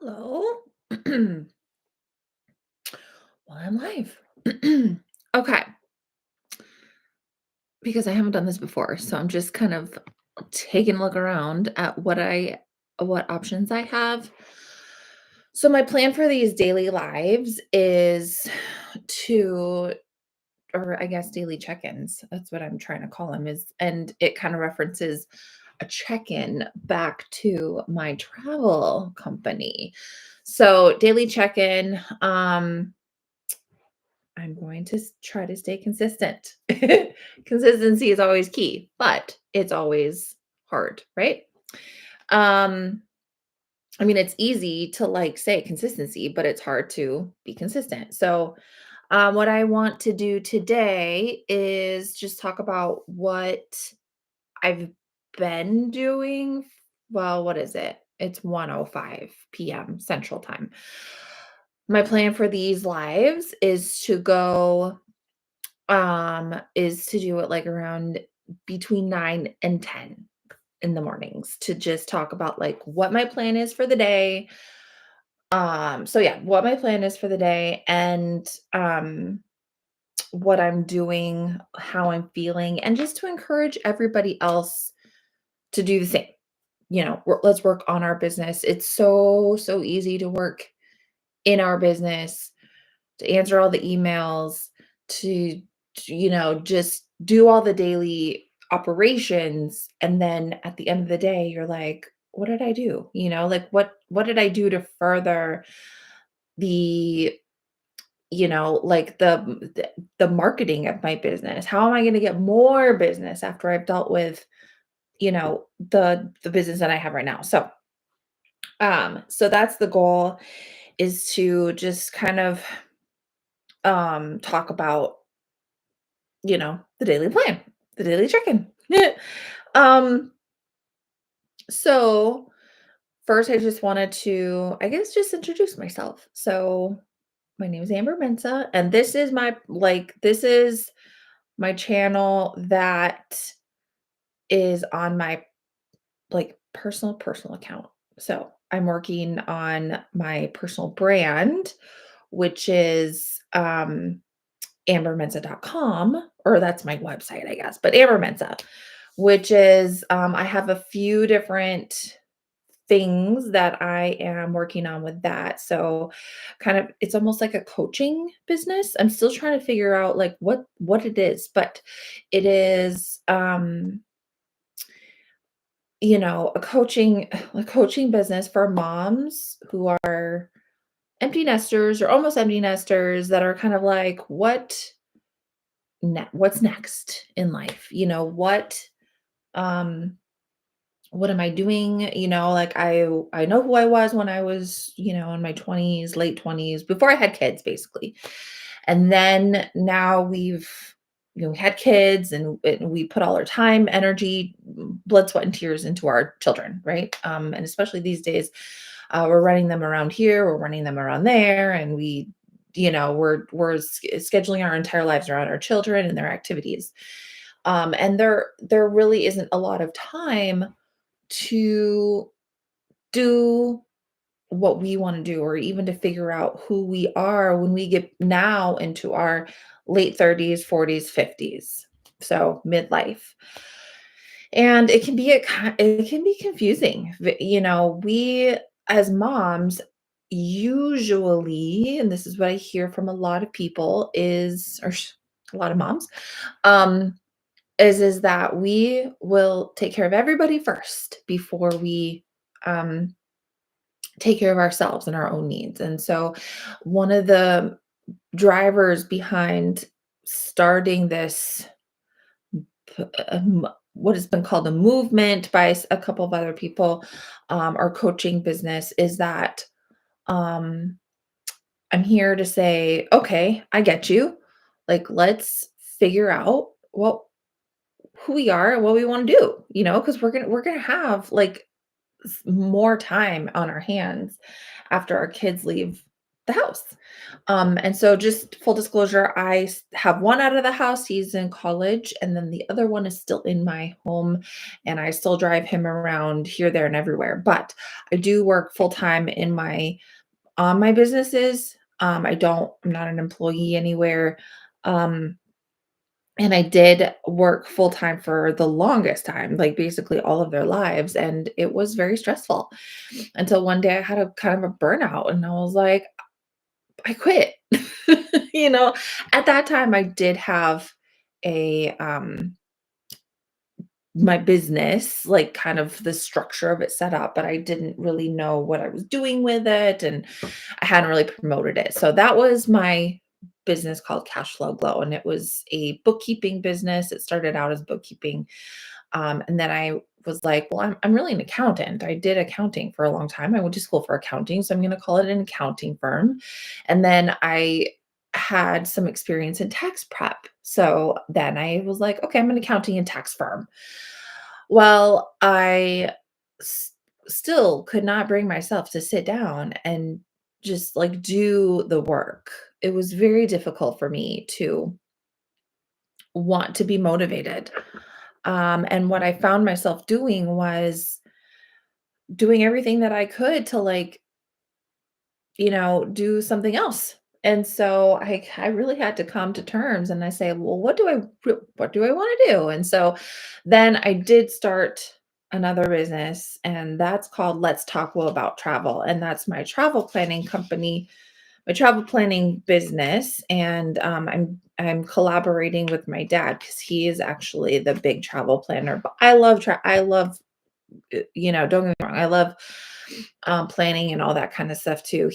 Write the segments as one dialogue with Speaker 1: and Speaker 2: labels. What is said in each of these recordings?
Speaker 1: Hello. Well, I'm live. Okay, because I haven't done this before, so I'm just kind of taking a look around at what options I have. So my plan for these daily lives is to or I guess daily check-ins. That's what I'm trying to call them is and it kind of references a check-in back to my travel company. So daily check-in I'm going to try to stay consistent. Consistency is always key, but it's always hard, right? Um, I mean, it's easy to like say consistency, but it's hard to be consistent. So, what I want to do today is just talk about what I've been doing. Well, what is it? It's 1:05 p.m. Central Time. My plan for these lives is to do it, like, around between 9 and 10 in the mornings to just talk about, like, what my plan is for the day. So yeah, what my plan is for the day and, what I'm doing, how I'm feeling, and just to encourage everybody else to do the same. Let's work on our business. It's so easy to work in our business, to answer all the emails, to, just do all the daily operations. And then at the end of the day, you're like, what did I do? Like what did I do to further the, like the marketing of my business? How am I going to get more business after I've dealt with, the business that I have right now? So that's the goal is to just kind of talk about the daily plan, the daily check-in. um, so first I just wanted to, I guess, just introduce myself. So my name is Amber Mensa, and this is my channel that is on my personal account. So I'm working on my personal brand, which is ambermensa.com, or that's my website, I guess, but Amber Mensa, which is, I have a few different things that I am working on with that. So kind of it's almost like a coaching business. I'm still trying to figure out like what it is, but it is a coaching business for moms who are empty nesters or almost empty nesters that are kind of like what's next in life? Um what am I doing? Like I know who I was when I was, in my 20s, late 20s, before I had kids basically. And then now we had kids and we put all our time, energy, blood, sweat, and tears into our children, right? And especially these days, we're running them around here, we're running them around there, and we're scheduling our entire lives around our children and their activities. And there really isn't a lot of time to do what we want to do or even to figure out who we are when we get now into our late 30s, 40s, 50s. So midlife. And it can be confusing. We as moms usually, and this is what I hear from a lot of people a lot of moms, um is that we will take care of everybody first before we um take care of ourselves and our own needs. And so one of the drivers behind starting this what has been called a movement by a couple of other people, our coaching business, is that um I'm here to say, okay, I get you. Like, let's figure out who we are and what we want to do, because we're gonna have like more time on our hands after our kids leave, the house. And so just full disclosure, have one out of the house. He's in college, and then the other one is still in my home, and I still drive him around here, there, and everywhere. But I do work full time in my on my businesses. I'm not an employee anywhere. Um, and I did work full time for the longest time, like basically all of their lives. And it was very stressful until one day I had a kind of a burnout and I was like, I quit. You know, at that time I did have a my business, like kind of the structure of it set up, but I didn't really know what I was doing with it and I hadn't really promoted it. So that was my business called Cash Flow Glow. And it was a bookkeeping business. It started out as bookkeeping. And then I was like, well, I'm really an accountant. I did accounting for a long time. I went to school for accounting. So I'm going to call it an accounting firm. And then I had some experience in tax prep. So then I was like, okay, I'm an accounting and tax firm. Well, s- still could not bring myself to sit down and just like do the work. It was very difficult for me to want to be motivated. And what I found myself doing was doing everything that I could to like, do something else. And so I really had to come to terms and I say, well, what do I want to do? And so then I did start another business and that's called Let's Talk Well About Travel. And that's my travel planning company, my travel planning business. And I'm collaborating with my dad because he is actually the big travel planner. But I love don't get me wrong, I love, planning and all that kind of stuff too.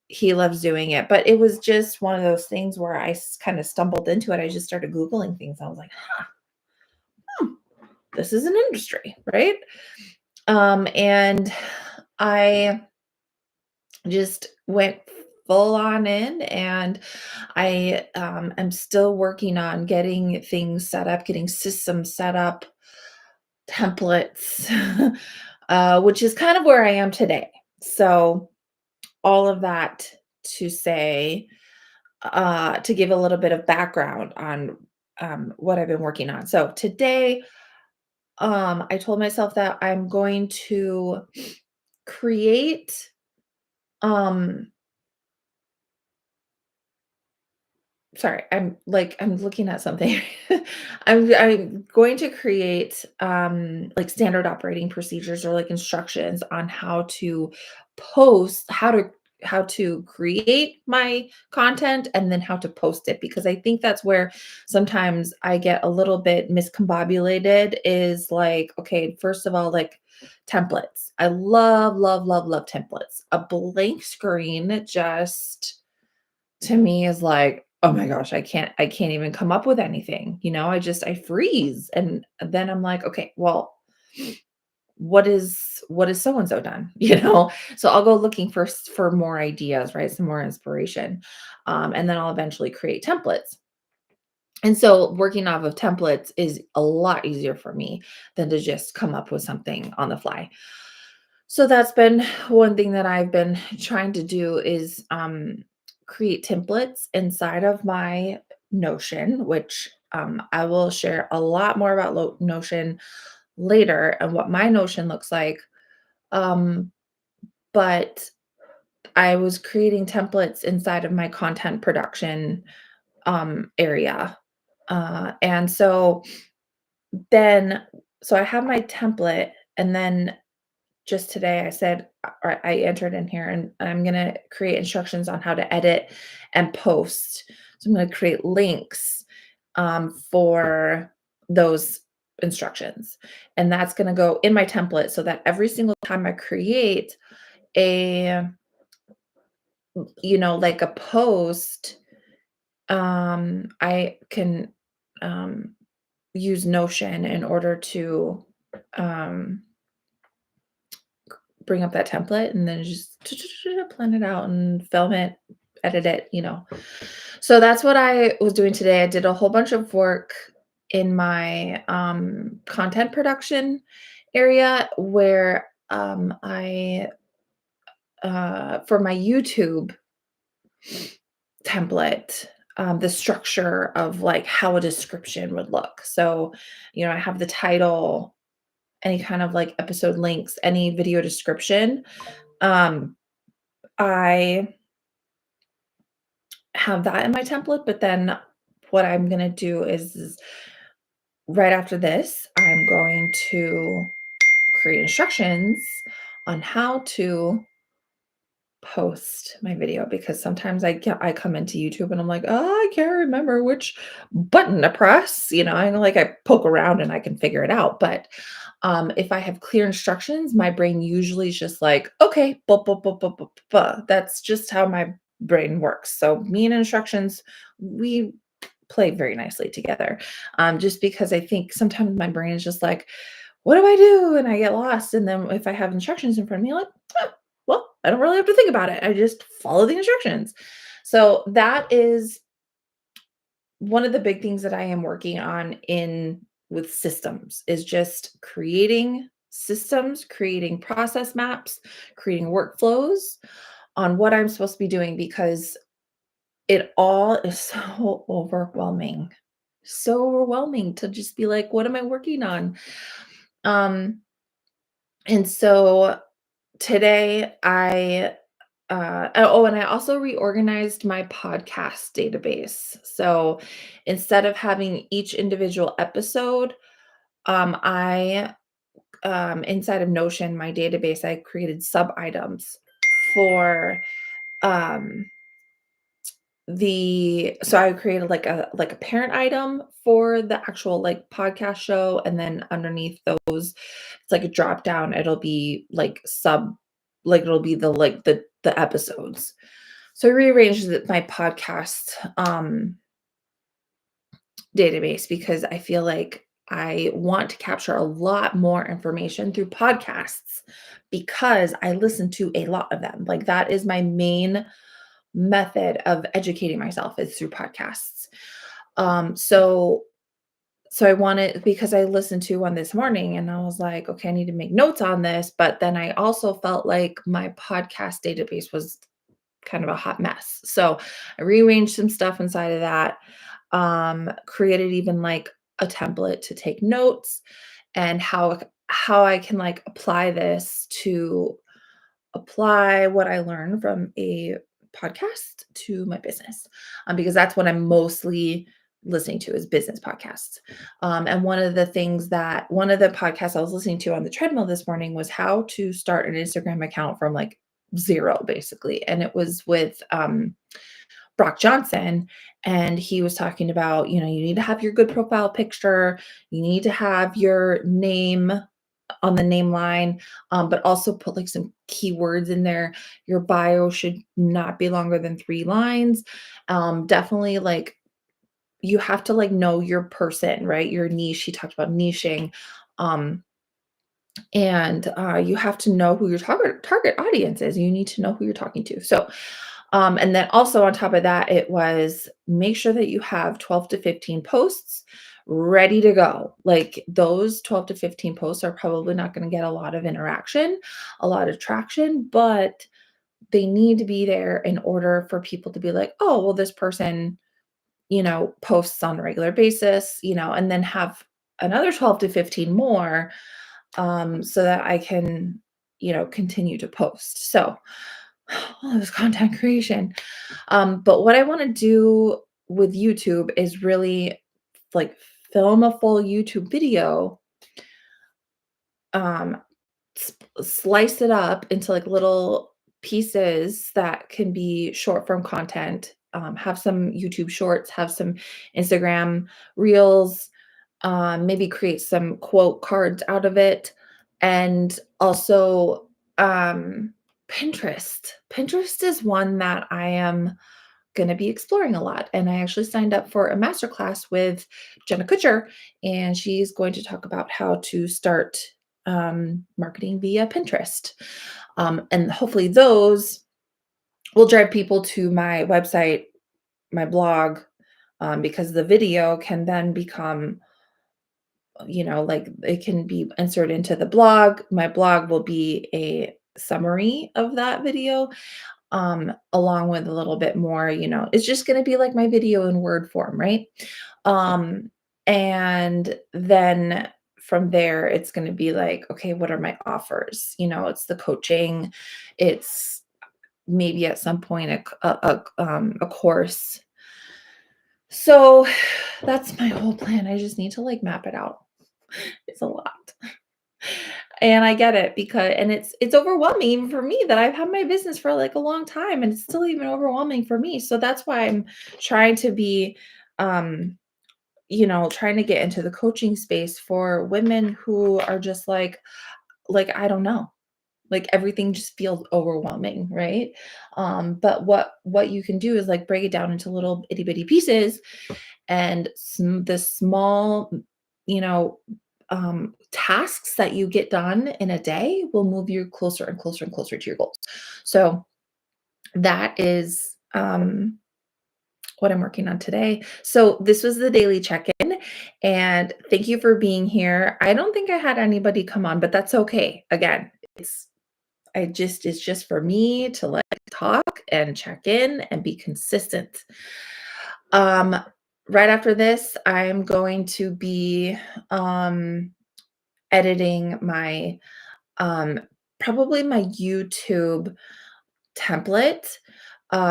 Speaker 1: He loves doing it, but it was just one of those things where I kind of stumbled into it. I just started Googling things. I was like, hmm, this is an industry, right? And I just went full on in and I am still working on getting things set up, getting systems set up, templates, which is kind of where I am today. So, all of that to say, to give a little bit of background on what I've been working on. So, today, I told myself that I'm going to create um sorry, I'm looking at something. I'm going to create like standard operating procedures or like instructions on how to create my content and then how to post it because I think that's where sometimes I get a little bit miscombobulated is like, okay, first of all, like templates. I love, love, love, love templates. A blank screen just to me is like, "Oh my gosh, I can't even come up with anything." I freeze, and then I'm like, "Okay, well, what is so and so done?" So I'll go looking for more ideas, right? Some more inspiration. And then I'll eventually create templates. And so working off of templates is a lot easier for me than to just come up with something on the fly. So that's been one thing that I've been trying to do is create templates inside of my Notion, which I will share a lot more about Notion later and what my Notion looks like. Um, but I was creating templates inside of my content production area. And so then, so I have my template, and then just today I said, or I entered in here and I'm going to create instructions on how to edit and post. So I'm going to create links for those instructions. And that's going to go in my template so that every single time I create a, like a post, I can use Notion in order to um, bring up that template and then just plan it out and film it, edit it. So that's what I was doing today. I did a whole bunch of work in my content production area where I for my YouTube. template, the structure of like how a description would look. So, I have the title, any kind of like episode links, any video description. Um, I have that in my template, but then what I'm gonna do is right after this, I'm going to create instructions on how to post my video because sometimes I come into YouTube and I'm like, "Oh, I can't remember which button to press," I poke around and I can figure it out, but, if I have clear instructions, my brain usually is just like, "Okay, buh, buh, buh, buh, buh, buh." That's just how my brain works, so me and instructions, we play very nicely together, just because I think sometimes my brain is just like, "What do I do?" And I get lost, and then if I have instructions in front of me, I'm like, "Huh, well, I don't really have to think about it. I just follow the instructions." So that is one of the big things that I am working on in with systems is just creating systems, creating process maps, creating workflows on what I'm supposed to be doing because it all is so overwhelming. So overwhelming to just be like, what am I working on? Um, and so today and I also reorganized my podcast database. So instead of having each individual episode, I inside of Notion, my database, I created sub items for um so I created like a parent item for the actual like podcast show, and then underneath those it's like a drop down, it'll be like it'll be the episodes. So I rearranged my podcast database because I feel like I want to capture a lot more information through podcasts because I listen to a lot of them. Like that is my main method of educating myself is through podcasts. So I wanted because I listened to one this morning and I was like, okay, I need to make notes on this. But then I also felt like my podcast database was kind of a hot mess. So I rearranged some stuff inside of that, created even like a template to take notes and how I can like apply what I learned from a podcast to my business, because that's what I'm mostly listening to is business podcasts. And one of the podcasts I was listening to on the treadmill this morning was how to start an Instagram account from like zero, basically. And it was with Brock Johnson. And he was talking about, you need to have your good profile picture, you need to have your name on the name line, but also put like some keywords in there. Your bio should not be longer than 3 lines. Definitely like you have to like know your person, right? Your niche. He talked about niching. Um, and you have to know who your target audience is. You need to know who you're talking to. So, and then also on top of that, it was make sure that you have 12 to 15 posts ready to go. Like those 12 to 15 posts are probably not going to get a lot of interaction, a lot of traction, but they need to be there in order for people to be like, oh, well, this person, posts on a regular basis, and then have another 12 to 15 more, so that I can, continue to post. So all this content creation. But what I want to do with YouTube is really like film a full YouTube video, um, slice it up into like little pieces that can be short form content, have some YouTube shorts, have some Instagram reels, maybe create some quote cards out of it. And also, Pinterest. Pinterest is one that I am going to be exploring a lot. And I actually signed up for a masterclass with Jenna Kutcher, and she's going to talk about how to start marketing via Pinterest. And hopefully, those will drive people to my website, my blog, because the video can then become, like it can be inserted into the blog. My blog will be a summary of that video. along with a little bit more, it's just going to be like my video in Word form, right? Um, and then from there, it's going to be like, okay, what are my offers? It's the coaching, it's maybe at some point a course. So that's my whole plan. I just need to like map it out. It's a lot. And I get it because and it's overwhelming even for me that I've had my business for like a long time and it's still even overwhelming for me. So that's why I'm trying to be um trying to get into the coaching space for women who are just like I don't know. Like everything just feels overwhelming, right? But what you can do is like break it down into little itty bitty pieces and the small, you know, tasks that you get done in a day will move you closer and closer and closer to your goals. So that is what I'm working on today. So this was the daily check-in and thank you for being here. I don't think I had anybody come on, but that's okay. Again, it's just for me to like talk and check in and be consistent. Um, right after this, I'm going to be editing my um probably my YouTube template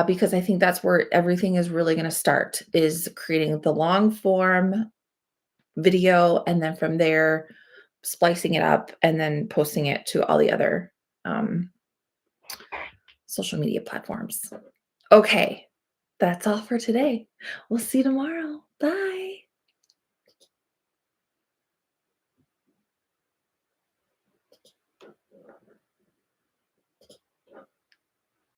Speaker 1: because I think that's where everything is really going to start is creating the long form video and then from there splicing it up and then posting it to all the other um social media platforms. Okay, that's all for today. We'll see you tomorrow. Bye.